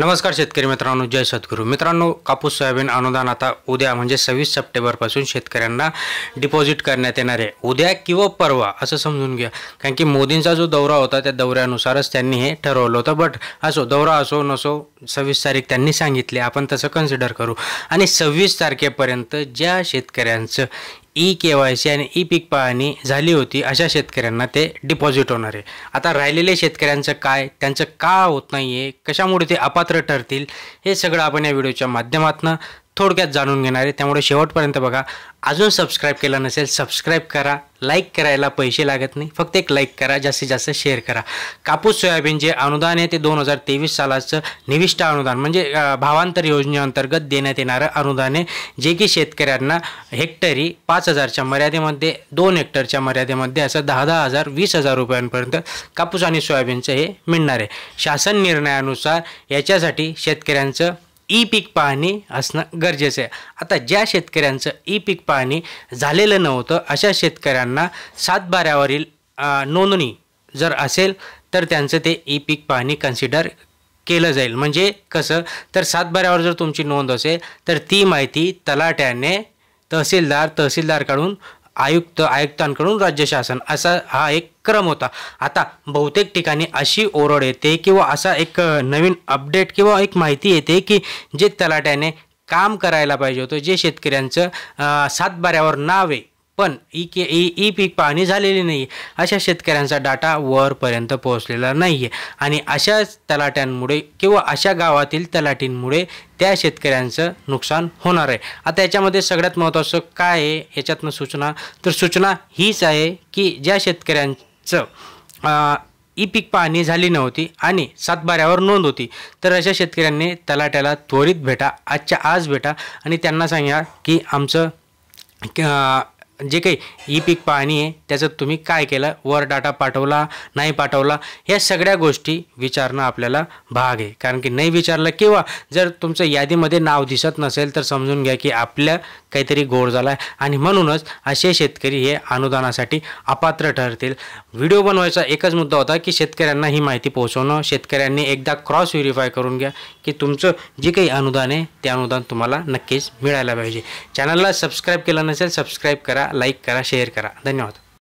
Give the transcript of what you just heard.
नमस्कार शेतकरी मित्रांनो, जय सद्गुरू मित्रांनो. कापूस सोयाबीन अनुदान आता उद्या म्हणजे 26 सप्टेंबरपासून शेतकऱ्यांना डिपॉझिट करण्यात येणार आहे. उद्या किंवा परवा असं समजून घ्या, कारण की मोदींचा जो दौरा होता त्या दौऱ्यानुसारच त्यांनी हे ठरवलं होतं. बट असो, दौरा असो नसो, 26 तारीख त्यांनी सांगितली, आपण तसं कन्सिडर करू. आणि 26 तारखेपर्यंत ज्या शेतकऱ्यांचं KYC आणि पीक पाहणी झाली होती अशा शेतकऱ्यांना ते डिपॉझिट होणार आहे. आता राहिलेले शेतकऱ्यांचं काय, त्यांचं का होत नाही आहे, कशामुळे ते अपात्र ठरतील, हे सगळं आपण या व्हिडिओच्या माध्यमातून थोडक्यात जाणून घेणार आहे. त्यामुळे शेवटपर्यंत बघा. अजून सबस्क्राईब केलं नसेल सबस्क्राईब करा. लाईक करायला पैसे लागत नाही, फक्त एक लाईक करा, जास्तीत जास्त शेअर करा. कापूस सोयाबीन जे अनुदान आहे ते 2023 सालाचं निविष्ठा अनुदान म्हणजे भावांतर योजनेअंतर्गत देण्यात येणारं अनुदान आहे, जे की शेतकऱ्यांना हेक्टरी 5,000च्या मर्यादेमध्ये, 2 हेक्टरच्या मर्यादेमध्ये असं 10,000 20,000 रुपयांपर्यंत कापूस आणि सोयाबीनचं हे मिळणार आहे. शासन निर्णयानुसार याच्यासाठी शेतकऱ्यांचं पीक पाहणी असणं गरजेचं आहे. आता ज्या शेतकऱ्यांचं पीक पाहणी झालेलं नव्हतं अशा शेतकऱ्यांना 7/12वरील नोंदणी जर असेल तर त्यांचं ते पीक पाहणी कन्सिडर केलं जाईल. म्हणजे कसं, तर 7/12वर जर तुमची नोंद असेल तर ती माहिती तलाट्याने तहसीलदारकडून आयुक्तांकडून राज्य शासन, असा हा एक क्रम होता. आता बहुतेक ठिकाणी अशी ओरड येते किंवा असा एक नवीन अपडेट किंवा एक माहिती येते की जे तलाट्याने काम करायला पाहिजे होतं, जे शेतकऱ्यांचं 7/12वर नाव आहे पण पीक पाहणी झालेली नाही, अशा शेतकऱ्यांचा डाटा वरपर्यंत पोहोचलेला नाही आहे. आणि अशा तलाट्यांमुळे किंवा अशा गावातील तलाठींमुळे त्या शेतकऱ्यांचं नुकसान होणार आहे. आता याच्यामध्ये सगळ्यात महत्त्वाचं काय आहे याच्यातनं सूचना हीच आहे की ज्या शेतकऱ्यांचं पीक पाहणी झाली नव्हती आणि 7/12वर नोंद होती, तर अशा शेतकऱ्यांनी तलाट्याला त्वरित भेटा, आजच्या आज भेटा आणि त्यांना सांगा की आमचं जे काही पीक पाहणी आहे त्याचं तुम्ही काय केलं, वर डाटा पाठवला नाही पाठवला, ह्या सगळ्या गोष्टी विचारणं आपल्याला भाग आहे. कारण की नाही विचारलं किंवा जर तुमचं यादीमध्ये नाव दिसत नसेल तर समजून घ्या की आपल्या काहीतरी घोळ झाला आहे आणि म्हणूनच असे शेतकरी हे अनुदानासाठी अपात्र ठरतील. व्हिडिओ बनवायचा एकच मुद्दा होता की शेतकऱ्यांना ही माहिती पोहोचवणं. शेतकऱ्यांनी एकदा क्रॉस व्हेरीफाय करून घ्या की तुमचं जे काही अनुदान आहे ते अनुदान तुम्हाला नक्कीच मिळायला पाहिजे. चॅनलला सबस्क्राईब केलं नसेल सबस्क्राईब करा, लाईक करा, शेअर करा. धन्यवाद.